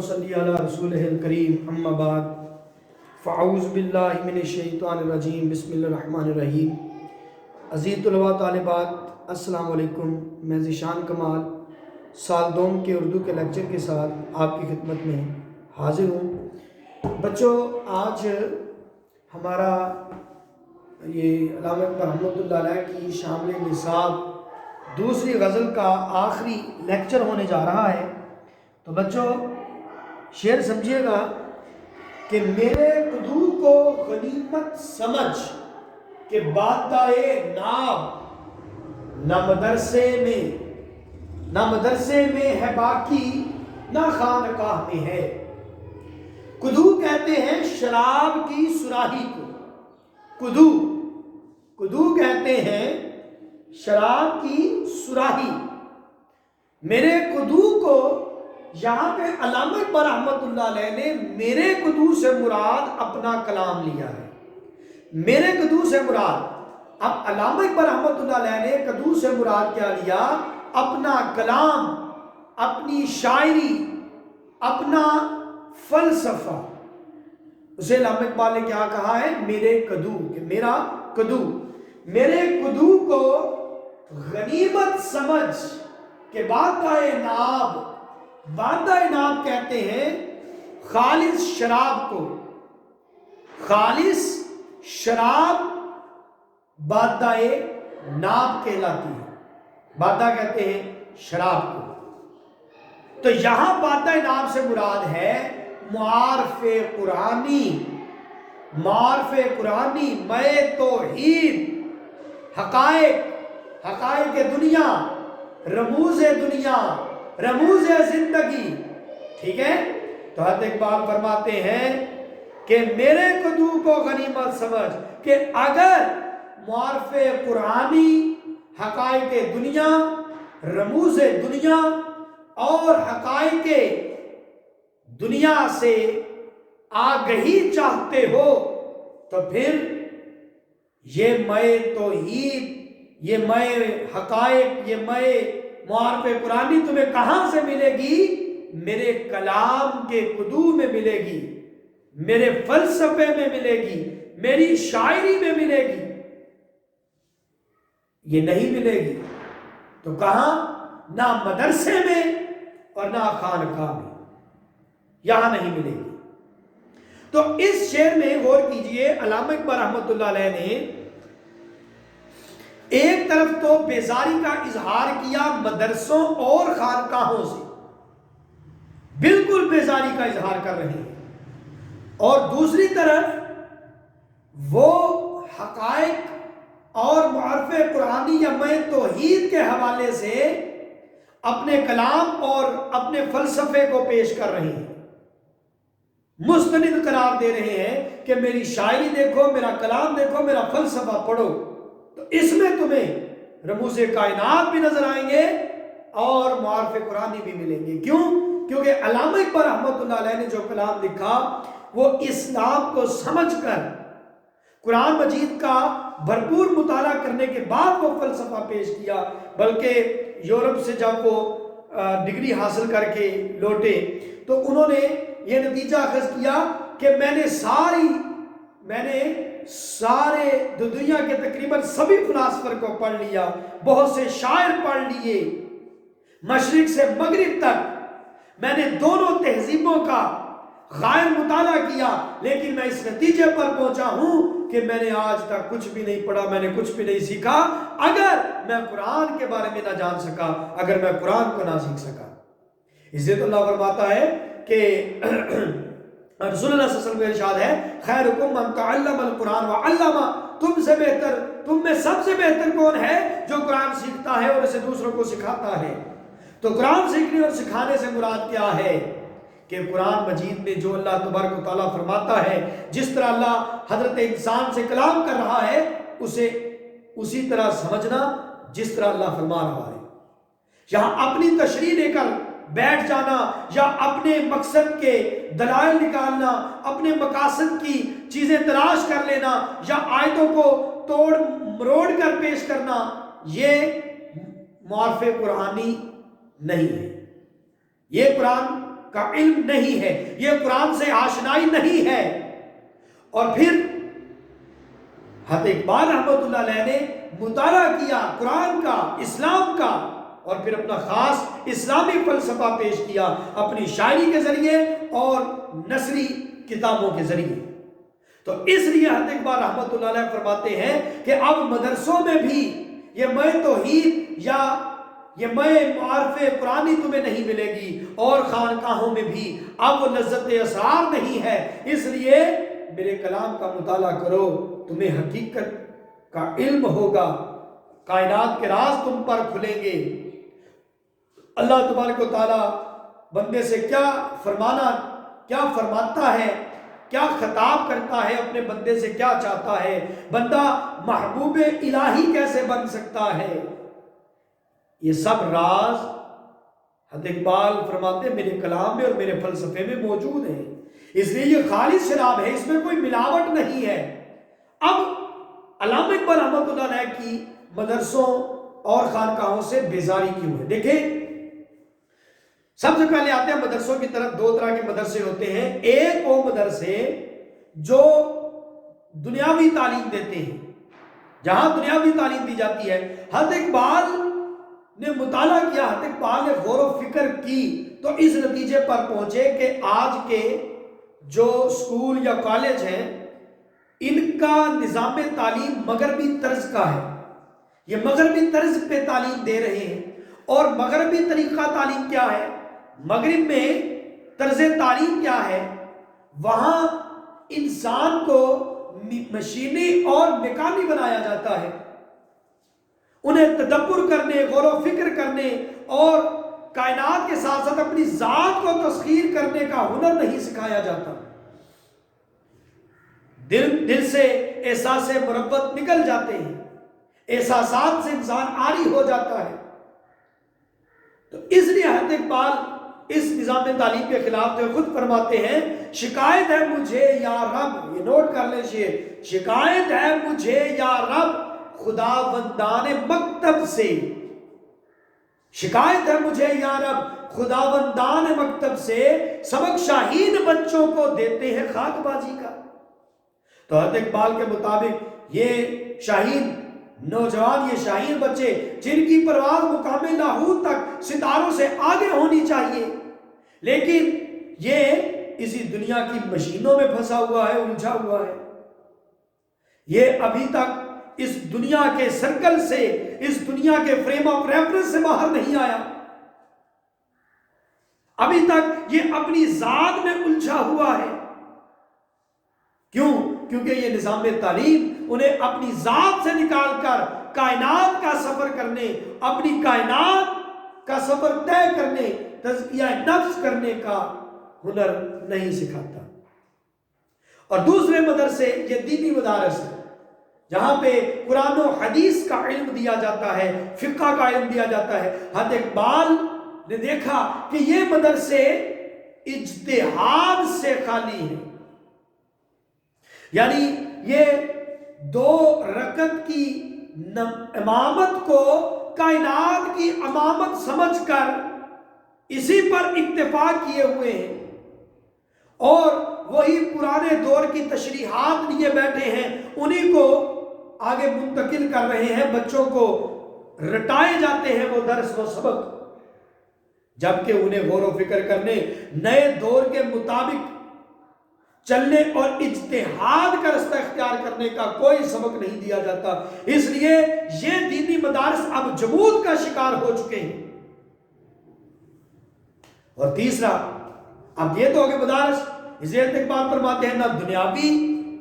صلی علی رسولہ الکریم اما بعد فاعوذ باللہ من الشیطان الرجیم بسم اللہ الرحمن الرحیم۔ عزیز طلباء طالبات السلام علیکم، میں ذیشان کمال سال دوم کے اردو کے لیکچر کے ساتھ آپ کی خدمت میں حاضر ہوں۔ بچوں، آج ہمارا یہ علامہ اقبال رحمۃ اللہ علیہ کی شامل نصاب دوسری غزل کا آخری لیکچر ہونے جا رہا ہے۔ تو بچوں شعر سمجھیے گا کہ میرے قدو کو غنیمت سمجھ کہ بادائے ناب نہ مدرسے میں ہے باقی نہ خانقاہ میں ہے۔ قدو کہتے ہیں شراب کی سراہی کو، قدو کہتے ہیں شراب کی سراہی۔ میرے قدو کو یہاں پہ علامہ اقبال رحمۃ اللہ علیہ نے میرے قدو سے مراد اپنا کلام لیا ہے۔ میرے قدو سے مراد، اب علامہ اقبال رحمۃ اللہ علیہ نے قدو سے مراد کیا لیا؟ اپنا کلام، اپنی شاعری، اپنا فلسفہ۔ اسے علامہ اقبال نے کیا کہا ہے؟ میرے قدو، کہ میرا قدو، میرے قدو کو غنیمت سمجھ کہ بادائے ناب کہتے ہیں خالص شراب کو، خالص شراب بادائے ناب کہلاتی ہے۔ بادا کہتے ہیں شراب کو۔ تو یہاں بادائے ناب سے مراد ہے معارف قرآنی، مے توحید، حقائق دنیا، رموز زندگی، ٹھیک ہے؟ تو حضرت اقبال فرماتے ہیں کہ میرے قدو کو غنیمت سمجھ کہ اگر معارف قرآنی، حقائق دنیا، رموز دنیا اور حقائق دنیا سے آگہی چاہتے ہو تو پھر یہ مے توحید، یہ مے حقائق، یہ مے معارف قرآنی تمہیں کہاں سے ملے گی؟ میرے کلام کے قدو میں ملے گی، میرے فلسفے میں ملے گی، میری شاعری میں ملے گی۔ یہ نہیں ملے گی تو کہاں؟ نہ مدرسے میں اور نہ خانقاہ میں، یہاں نہیں ملے گی۔ تو اس شعر میں غور کیجئے، علامہ اقبال رحمۃ اللہ علیہ نے ایک طرف تو بیزاری کا اظہار کیا مدرسوں اور خانقاہوں سے، بالکل بیزاری کا اظہار کر رہے ہیں، اور دوسری طرف وہ حقائق اور معارف قرآنی یا مے توحید کے حوالے سے اپنے کلام اور اپنے فلسفے کو پیش کر رہے ہیں، مستند قرار دے رہے ہیں کہ میری شاعری دیکھو، میرا کلام دیکھو، میرا فلسفہ پڑھو، تو اس میں تمہیں رموز کائنات بھی نظر آئیں گے اور معارف قرآنی بھی ملیں گے۔ کیوں؟ کیونکہ علامہ اقبال رحمۃ اللہ علیہ نے جو کلام لکھا وہ اسلام کو سمجھ کر، قرآن مجید کا بھرپور مطالعہ کرنے کے بعد وہ فلسفہ پیش کیا۔ بلکہ یورپ سے جب وہ ڈگری حاصل کر کے لوٹے تو انہوں نے یہ نتیجہ اخذ کیا کہ میں نے سارے دنیا کے تقریباً سبھی فلاسفر کو پڑھ لیا، بہت سے شاعر پڑھ لیے، مشرق سے مغرب تک میں نے دونوں تہذیبوں کا غائر مطالعہ کیا، لیکن میں اس نتیجے پر پہنچا ہوں کہ میں نے آج تک کچھ بھی نہیں پڑھا، میں نے کچھ بھی نہیں سیکھا اگر میں قرآن کے بارے میں نہ جان سکا، اگر میں قرآن کو نہ سیکھ سکا۔ اس لیے تو اللہ فرماتا ہے کہ رسول اللہ صلی اللہ علیہ وسلم کا ارشاد ہے، خیرکم من تعلم القرآن وعلمہ، تم میں سب سے بہتر کون ہے؟ جو قرآن سیکھتا ہے اور اسے دوسروں کو سکھاتا ہے۔ تو قرآن سیکھنے اور سکھانے سے مراد کیا ہے؟ کہ قرآن مجید میں جو اللہ تبارک و تعالیٰ فرماتا ہے، جس طرح اللہ حضرت انسان سے کلام کر رہا ہے، اسے اسی طرح سمجھنا جس طرح اللہ فرما رہا ہے۔ یہاں اپنی تشریح لے کر بیٹھ جانا یا اپنے مقصد کے دلائل نکالنا، اپنے مقاصد کی چیزیں تلاش کر لینا یا آیتوں کو توڑ مروڑ کر پیش کرنا، یہ معارف قرآنی نہیں ہے۔ یہ قرآن کا علم نہیں ہے، یہ قرآن سے آشنائی نہیں ہے۔ اور پھر حضرت اقبال رحمۃ اللہ علیہ نے مطالعہ کیا قرآن کا، اسلام کا، اور پھر اپنا خاص اسلامی فلسفہ پیش کیا اپنی شاعری کے ذریعے اور نثری کتابوں کے ذریعے۔ تو اس لیے حضرت اقبال رحمۃ اللہ علیہ فرماتے ہیں کہ اب مدرسوں میں بھی یہ میں توحید یا یہ میں معارف قرآنی تمہیں نہیں ملے گی، اور خانقاہوں میں بھی اب وہ لذت اسرار نہیں ہے۔ اس لیے میرے کلام کا مطالعہ کرو، تمہیں حقیقت کا علم ہوگا، کائنات کے راز تم پر کھلیں گے۔ اللہ تبارک و تعالیٰ بندے سے کیا فرماتا ہے، کیا خطاب کرتا ہے، اپنے بندے سے کیا چاہتا ہے، بندہ محبوب الہی کیسے بن سکتا ہے، یہ سب راز حضرت اقبال فرماتے ہیں میرے کلام میں اور میرے فلسفے میں موجود ہیں۔ اس لیے یہ خالص شراب ہے، اس میں کوئی ملاوٹ نہیں ہے۔ اب علامہ اقبال رحمۃ اللہ علیہ کی مدرسوں اور خانقاہوں سے بیزاری کیوں ہے؟ دیکھیں، سب سے پہلے آتے ہیں مدرسوں کی طرف۔ دو طرح کے مدرسے ہوتے ہیں، ایک وہ مدرسے جو دنیاوی تعلیم دیتے ہیں، جہاں دنیاوی تعلیم دی جاتی ہے۔ حضرت اقبال نے مطالعہ کیا، حضرت اقبال نے غور و فکر کی، تو اس نتیجے پر پہنچے کہ آج کے جو اسکول یا کالج ہیں، ان کا نظام تعلیم مغربی طرز کا ہے، یہ مغربی طرز پہ تعلیم دے رہے ہیں۔ اور مغربی طریقہ تعلیم کیا ہے؟ مغرب میں طرز تعلیم کیا ہے؟ وہاں انسان کو مشینی اور میکانی بنایا جاتا ہے، انہیں تدبر کرنے، غور و فکر کرنے اور کائنات کے ساتھ ساتھ اپنی ذات کو تسخیر کرنے کا ہنر نہیں سکھایا جاتا۔ دل سے احساس مربت نکل جاتے ہیں، احساسات سے انسان عاری ہو جاتا ہے۔ تو اس لیے حضرت اقبال اس نظام تعلیم کے خلاف جو خود فرماتے ہیں، شکایت ہے مجھے یا رب، یہ نوٹ کر لیجئے، شکایت ہے مجھے یا رب خداوندان مکتب سے، شکایت ہے مجھے یا رب خداوندان مکتب سے، سبق شاہین بچوں کو دیتے ہیں خاک بازی کا۔ تو حضرت اقبال کے مطابق یہ شاہین نوجوان، یہ شاہین بچے جن کی پرواز مقام لاہوت تک ستاروں سے آگے ہونی چاہیے، لیکن یہ اسی دنیا کی مشینوں میں پھنسا ہوا ہے، الجھا ہوا ہے، یہ ابھی تک اس دنیا کے سرکل سے، اس دنیا کے فریم آف ریفرنس سے باہر نہیں آیا، ابھی تک یہ اپنی ذات میں الجھا ہوا ہے۔ کیوں؟ کیونکہ یہ نظام تعلیم انہیں اپنی ذات سے نکال کر کائنات کا سفر کرنے، اپنی کائنات کا سفر طے کرنے، تزکیہ نفس کرنے کا ہنر نہیں سکھاتا۔ اور دوسرے مدرسے یہ دینی مدارس ہیں، جہاں پہ قرآن و حدیث کا علم دیا جاتا ہے، فقہ کا علم دیا جاتا ہے۔ حضرت اقبال نے دیکھا کہ یہ مدرسے اجتہاد سے خالی ہیں، یعنی یہ 2 رکعت کی امامت کو کائنات کی امامت سمجھ کر اسی پر اکتفا کیے ہوئے ہیں، اور وہی پرانے دور کی تشریحات لیے بیٹھے ہیں، انہی کو آگے منتقل کر رہے ہیں، بچوں کو رٹائے جاتے ہیں وہ درس و سبق، جبکہ انہیں غور و فکر کرنے، نئے دور کے مطابق چلنے اور اجتہاد کا رستہ اختیار کرنے کا کوئی سبق نہیں دیا جاتا۔ اس لیے یہ دینی مدارس اب جمود کا شکار ہو چکے ہیں۔ اور تیسرا، اب یہ تو ہو گئے مدارس، اس لیے اقبال فرماتے ہیں نہ دنیاوی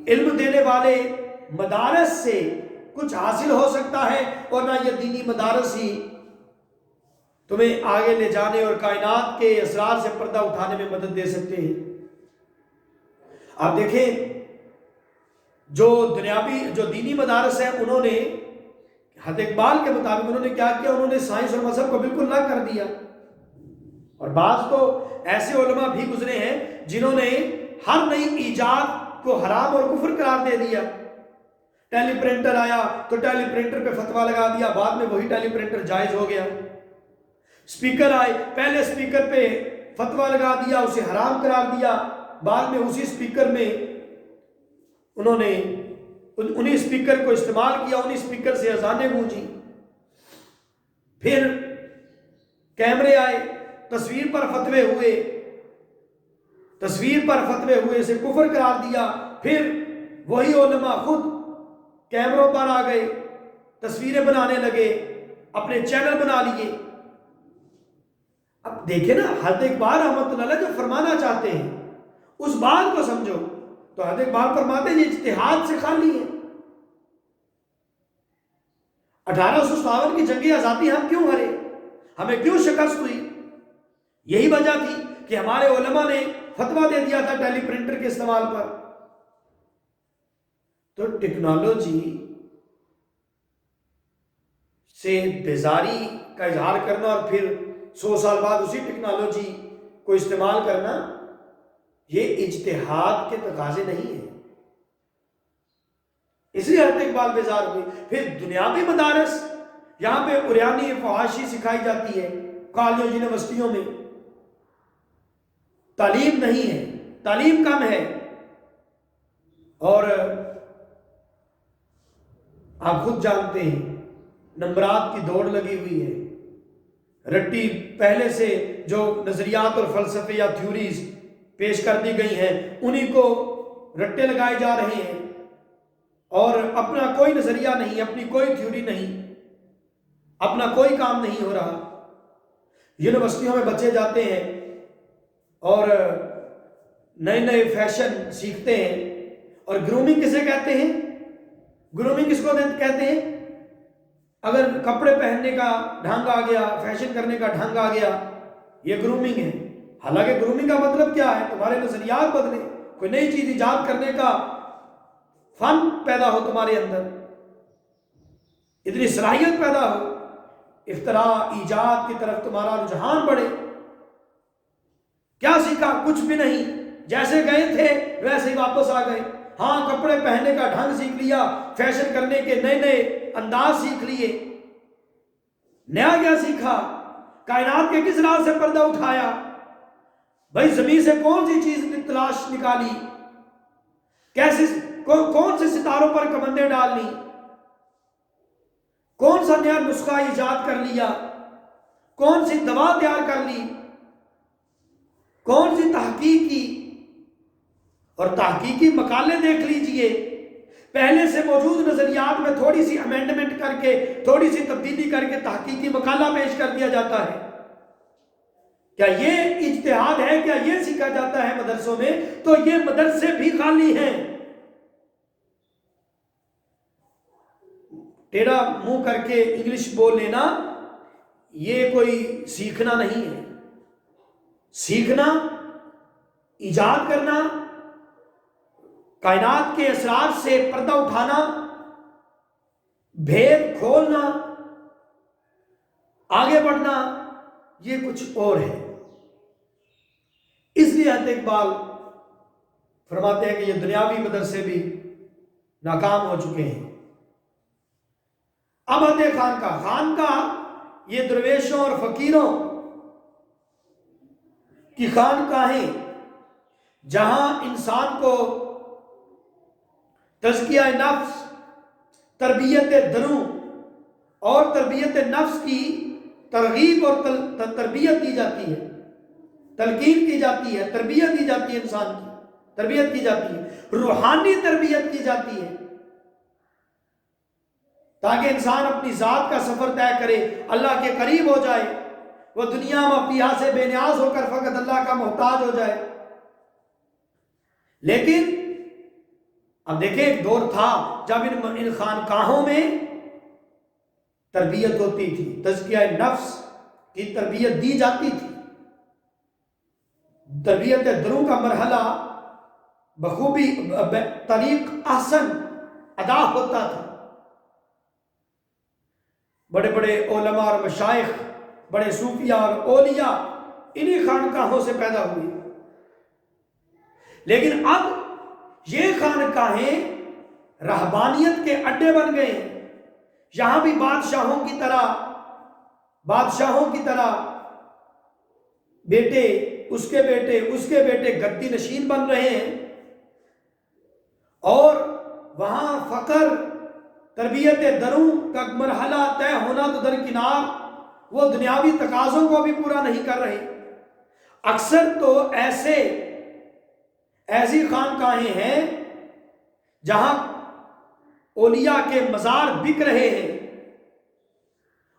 علم دینے والے مدارس سے کچھ حاصل ہو سکتا ہے، اور نہ یہ دینی مدارس ہی تمہیں آگے لے جانے اور کائنات کے اسرار سے پردہ اٹھانے میں مدد دے سکتے ہیں۔ آپ دیکھیں، جو دینی مدارس ہیں، انہوں نے حضرت اقبال کے مطابق انہوں نے کیا کیا؟ انہوں نے سائنس اور مذہب کو بالکل نہ کر دیا، اور بعض تو ایسے علماء بھی گزرے ہیں جنہوں نے ہر نئی ایجاد کو حرام اور کفر قرار دے دیا۔ ٹیلی پرنٹر آیا تو ٹیلی پرنٹر پہ فتویٰ لگا دیا، بعد میں وہی ٹیلی پرنٹر جائز ہو گیا۔ سپیکر آئے، پہلے سپیکر پہ فتویٰ لگا دیا، اسے حرام قرار دیا۔ بعد میں اسی سپیکر میں انہوں نے انہی سپیکر کو استعمال کیا، انہی سپیکر سے اذانیں گونجی۔ پھر کیمرے آئے، تصویر پر فتوے ہوئے، تصویر پر فتوے ہوئے سے کفر قرار دیا۔ پھر وہی علماء خود کیمروں پر آ گئے، تصویریں بنانے لگے، اپنے چینل بنا لیے۔ اب دیکھیں نا، حضرت اقبال رحمۃ اللہ علیہ جو فرمانا چاہتے ہیں اس بات کو سمجھو، تو حضرت اقبال فرماتے ہیں یہ اجتہاد سے خالی ہے۔ 1857 کی جنگ آزادی ہم کیوں ہارے، ہمیں کیوں شکست ہوئی؟ یہی وجہ تھی کہ ہمارے علماء نے فتویٰ دے دیا تھا ٹیلی پرنٹر کے استعمال پر۔ تو ٹیکنالوجی سے بیزاری کا اظہار کرنا اور پھر 100 سال بعد اسی ٹیکنالوجی کو استعمال کرنا، یہ اجتہاد کے تقاضے نہیں ہیں۔ اس لیے حضرت اقبال بیزار ہوئے۔ پھر دنیاوی مدارس، یہاں پہ عریانی فحاشی سکھائی جاتی ہے کالجوں یونیورسٹیوں میں، تعلیم نہیں ہے، تعلیم کم ہے، اور آپ خود جانتے ہیں نمبرات کی دوڑ لگی ہوئی ہے۔ رٹی پہلے سے جو نظریات اور فلسفے یا تھیوریز پیش کر دی گئی ہیں انہی کو رٹے لگائے جا رہے ہیں، اور اپنا کوئی نظریہ نہیں، اپنی کوئی تھیوری نہیں، اپنا کوئی کام نہیں ہو رہا۔ یونیورسٹیوں میں بچے جاتے ہیں اور نئے نئے فیشن سیکھتے ہیں، اور گرومنگ کسے کہتے ہیں؟ گرومنگ کس کو کہتے ہیں؟ اگر کپڑے پہننے کا ڈھنگ آ گیا، فیشن کرنے کا ڈھنگ آ گیا، یہ گرومنگ ہے۔ حالانکہ گرومنگ کا مطلب کیا ہے؟ تمہارے نظریات بدلے، کوئی نئی چیز ایجاد کرنے کا فن پیدا ہو تمہارے اندر، اتنی صلاحیت پیدا ہو، اختراع ایجاد کی طرف تمہارا رجحان بڑھے۔ کیا سیکھا؟ کچھ بھی نہیں، جیسے گئے تھے ویسے ہی واپس آ گئے۔ ہاں، کپڑے پہننے کا ڈھنگ سیکھ لیا، فیشن کرنے کے نئے نئے انداز سیکھ لیے، نیا کیا سیکھا؟ کائنات کے کس راز سے پردہ اٹھایا؟ بھائی زمین سے کون سی چیز تلاش نکالی؟ کیسے کون سے ستاروں پر کمندیں ڈال لی؟ کون سا نیا نسخہ ایجاد کر لیا؟ کون سی دوا تیار کر لی؟ کون سی تحقیق کی؟ اور تحقیقی مقالے دیکھ لیجئے، پہلے سے موجود نظریات میں تھوڑی سی امینڈمنٹ کر کے، تھوڑی سی تبدیلی کر کے تحقیقی مقالہ پیش کر دیا جاتا ہے۔ کیا یہ اجتہاد ہے؟ کیا یہ سیکھا جاتا ہے مدرسوں میں؟ تو یہ مدرسے بھی خالی ہیں۔ ٹیڑھا منہ کر کے انگلش بول لینا یہ کوئی سیکھنا نہیں ہے۔ سیکھنا، ایجاد کرنا، کائنات کے اسرار سے پردہ اٹھانا، بھید کھولنا، آگے بڑھنا، یہ کچھ اور ہے۔ اس لیے حضرت اقبال فرماتے ہیں کہ یہ دنیاوی مدرسے بھی ناکام ہو چکے ہیں۔ اب آتے خانقاہ۔ خانقاہ یہ درویشوں اور فقیروں کی خانقاہیں، جہاں انسان کو تزکیہ نفس، تربیت درون اور تربیت نفس کی ترغیب اور تربیت دی جاتی ہے، تلقین کی جاتی ہے، تربیت دی جاتی ہے، انسان کی تربیت کی جاتی ہے، روحانی تربیت کی جاتی ہے، تاکہ انسان اپنی ذات کا سفر طے کرے، اللہ کے قریب ہو جائے، وہ دنیا میں اپنی یہاں سے بے نیاز ہو کر فقط اللہ کا محتاج ہو جائے۔ لیکن اب دیکھیں، ایک دور تھا جب ان خانقاہوں میں تربیت ہوتی تھی، تزکیہ نفس کی تربیت دی جاتی تھی، تربیت درون کا مرحلہ بخوبی طریق احسن ادا ہوتا تھا۔ بڑے بڑے علماء اور مشائخ، بڑے صوفیاء اور اولیاء انہی خانقاہوں سے پیدا ہوئے۔ لیکن اب یہ خانقاہیں رہبانیت کے اڈے بن گئے ہیں۔ یہاں بھی بادشاہوں کی طرح بیٹے اس کے بیٹے اس کے بیٹے گدی نشین بن رہے ہیں، اور وہاں فقر، تربیت دروں کا مرحلہ طے ہونا تو درکنار، وہ دنیاوی تقاضوں کو بھی پورا نہیں کر رہے۔ اکثر تو ایسی خانقاہیں ہیں جہاں اولیاء کے مزار بک رہے ہیں،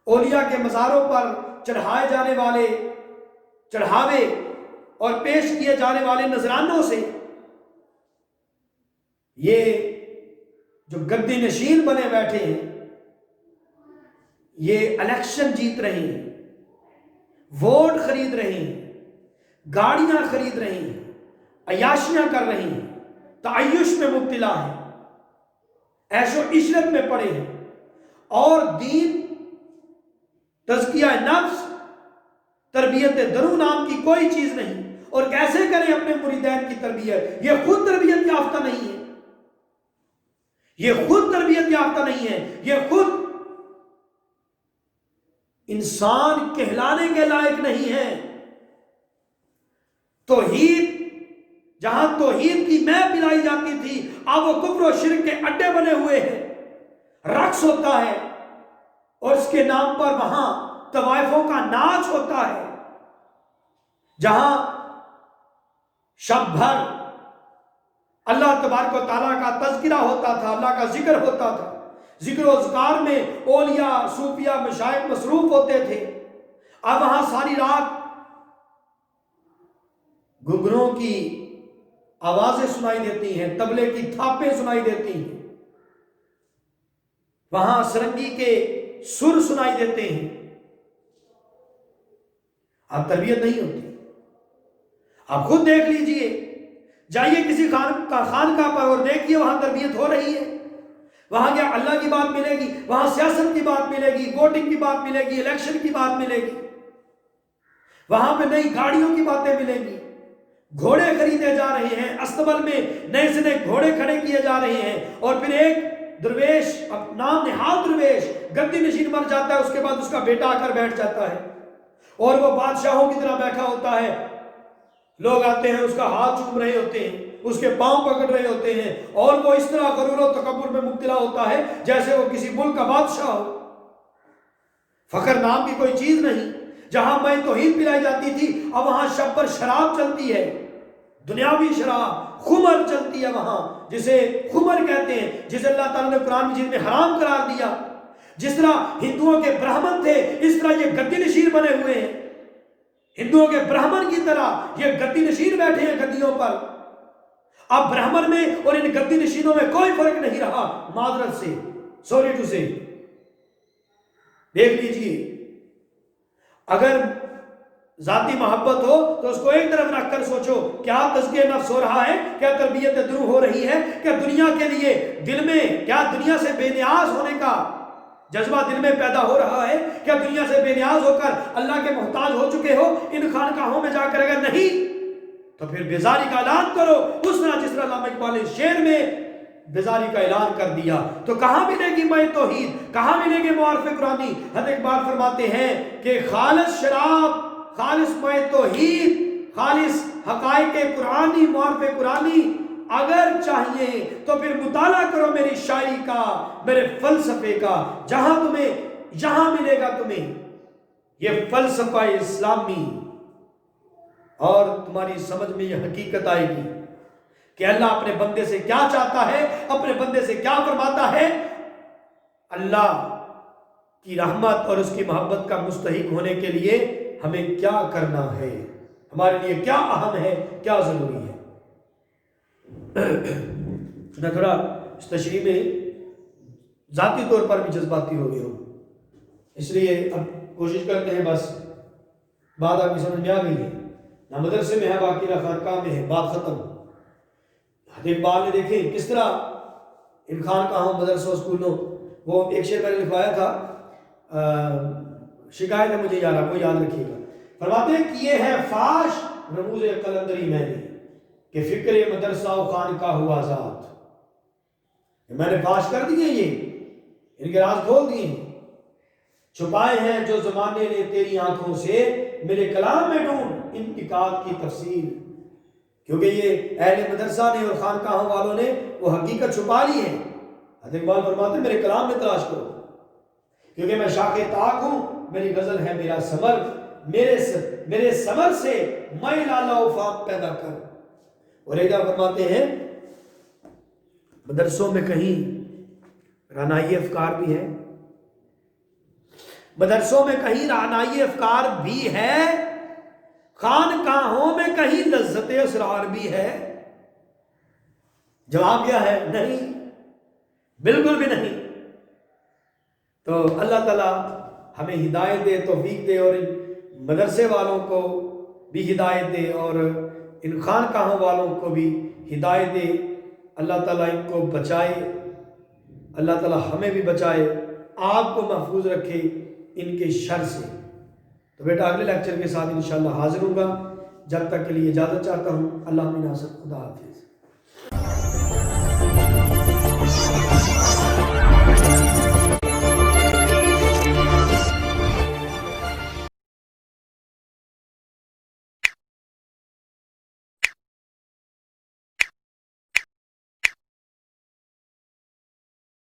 اولیاء کے مزاروں پر چڑھائے جانے والے چڑھاوے اور پیش کیے جانے والے نذرانوں سے یہ جو گدی نشین بنے بیٹھے ہیں یہ الیکشن جیت رہے ہیں، ووٹ خرید رہے ہیں، گاڑیاں خرید رہے ہیں، عیاشیاں کر رہے ہیں، تعیش میں مبتلا ہیں، عیش و عشرت میں پڑے ہیں، اور دین، تزکیہ نفس، تربیت درون نام کی کوئی چیز نہیں۔ اور کیسے کریں اپنے مریدین کی تربیت؟ یہ خود تربیت یافتہ نہیں ہے، یہ خود تربیت یافتہ نہیں ہے، یہ خود انسان کہلانے کے لائق نہیں ہے۔ توحید، جہاں توحید کی مے پلائی جاتی تھی، اب وہ کفر و شرک کے اڈے بنے ہوئے ہیں، رقص ہوتا ہے اور اس کے نام پر وہاں طوائفوں کا ناچ ہوتا ہے، جہاں شب بھر اللہ تبارک و تعالیٰ کا تذکرہ ہوتا تھا، اللہ کا ذکر ہوتا تھا، ذکر و اذکار میں اولیاء، صوفیاء، مشائخ مصروف ہوتے تھے۔ اب وہاں ساری رات گھنگروں کی آوازیں سنائی دیتی ہیں، طبلے کی تھاپیں سنائی دیتی ہیں، وہاں سرنگی کے سر سنائی دیتے ہیں۔ اب تربیت نہیں ہوتی۔ آپ خود دیکھ لیجئے، جائیے کسی خانقاہ پر اور دیکھیے وہاں تربیت ہو رہی ہے، وہاں کیا اللہ کی بات ملے گی، وہاں سیاست کی بات ملے گی، ووٹنگ کی بات ملے گی، الیکشن کی بات ملے گی، وہاں پہ نئی گاڑیوں کی باتیں ملیں گی، گھوڑے خریدے جا رہے ہیں، استبل میں نئے سے نئے گھوڑے کھڑے کیے جا رہے ہیں، اور پھر ایک درویش، نام نہاد درویش گدی نشین بن جاتا ہے، اس کے بعد اس کا بیٹا آ کر بیٹھ جاتا ہے اور وہ بادشاہوں کی طرح بیٹھا ہوتا ہے، لوگ آتے ہیں اس کا ہاتھ چوم رہے ہوتے ہیں، اس کے پاؤں پکڑ رہے ہوتے ہیں، اور وہ اس طرح غرور و تکبر میں مبتلا ہوتا ہے جیسے وہ کسی ملک کا بادشاہ ہو۔ فخر نام کی کوئی چیز نہیں۔ جہاں میں توحید پلائی جاتی تھی، اب وہاں شب پر شراب چلتی ہے، دنیاوی شراب، خمر چلتی ہے وہاں، جسے خمر کہتے ہیں، جسے اللہ تعالیٰ نے قرآن مجید میں حرام قرار دیا۔ جس طرح ہندوؤں کے برہمن تھے، اس طرح یہ گدی نشین بنے ہوئے ہیں، ہندوؤں کے برہمن کی طرح یہ گدی نشین بیٹھے ہیں گدیوں پر۔ اب برہمن میں اور ان گدی نشینوں میں کوئی فرق نہیں رہا، معذرت سے، سوری ٹو سے۔ دیکھ لیجئے، اگر ذاتی محبت ہو تو اس کو ایک طرف رکھ کر سوچو، کیا تزکیہ نفس ہو رہا ہے، کیا تربیت درو ہو رہی ہے، کیا دنیا کے لیے دل میں، کیا دنیا سے بے نیاز ہونے کا جذبہ دل میں پیدا ہو رہا ہے، کیا دنیا سے بے نیاز ہو کر اللہ کے محتاج ہو چکے ہو ان خانقاہوں میں جا کر؟ اگر نہیں تو پھر بیزاری کا اعلان کرو، اس طرح جس طرح علامہ اقبال نے شعر میں بیزاری کا اعلان کر دیا۔ تو کہاں ملے گی مائے توحید، کہاں ملے گی معارف قرآنی؟ حضرت اقبال فرماتے ہیں کہ خالص شراب، خالص مائے توحید، خالص حقائق قرآنی، معارف قرآنی اگر چاہیے تو پھر مطالعہ کرو میری شاعری کا، میرے فلسفے کا، جہاں ملے گا تمہیں یہ فلسفہ اسلامی، اور تمہاری سمجھ میں یہ حقیقت آئے گی کہ اللہ اپنے بندے سے کیا چاہتا ہے، اپنے بندے سے کیا فرماتا ہے، اللہ کی رحمت اور اس کی محبت کا مستحق ہونے کے لیے ہمیں کیا کرنا ہے، ہمارے لیے کیا اہم ہے، کیا ضروری ہے۔ میں تھوڑا اس تشریح میں ذاتی طور پر بھی جذباتی ہو گیا ہوں، اس لیے اب کوشش کرتے ہیں، بس بات آپ کی سمجھ میں آ گئی ہے، نہ مدرسے میں ہے باقی نہ خانقاہ میں ہے، بات ختم۔ حضرت اقبال نے دیکھیں کس طرح ان خانقاہوں، مدرسوں، اسکولوں، وہ ایک شعر میں نے لکھوایا تھا، شکایت ہے مجھے یاد ہے، کوئی یاد رکھیے گا، فرماتے ہیں کہ یہ ہے فاش رموز قلندری میں نے کہ فکر مدرسہ و خانقاہ ہوا آزاد، میں نے فاش کر دیے، یہ ان کے راز کھول دیے، چھپائے ہیں جو زمانے نے تیری آنکھوں سے، میرے کلام میں ڈھونڈ ان نکات کی تفسیر۔ کیونکہ یہ اہل مدرسہ نے اور خانقاہوں والوں نے وہ حقیقت چھپا لی ہے۔ حضرت اقبال فرماتے ہیں میرے کلام میں تلاش کرو، کیونکہ میں شاخ طاق ہوں، میری غزل ہے میرا ثمر، میرے ثمر سے میں لالا و فاق پیدا کر۔ اور ایک فرماتے ہیں مدرسوں میں کہیں رعنائی افکار بھی ہے، مدرسوں میں کہیں رعنائی افکار بھی ہے، خانقاہوں میں کہیں لذت اسرار بھی ہے۔ جواب کیا ہے؟ نہیں، بالکل بھی نہیں۔ تو اللہ تعالیٰ ہمیں ہدایت دے، توفیق دے، اور ان مدرسے والوں کو بھی ہدایت دے اور ان خانقاہوں والوں کو بھی ہدایت دے۔ اللہ تعالیٰ ان کو بچائے، اللہ تعالیٰ ہمیں بھی بچائے، آپ کو محفوظ رکھے ان کے شر سے۔ تو بیٹا اگلے لیکچر کے ساتھ انشاءاللہ حاضر ہوں گا، جب تک کے لیے اجازت چاہتا ہوں۔ اللہ ناصر، خدا حافظ۔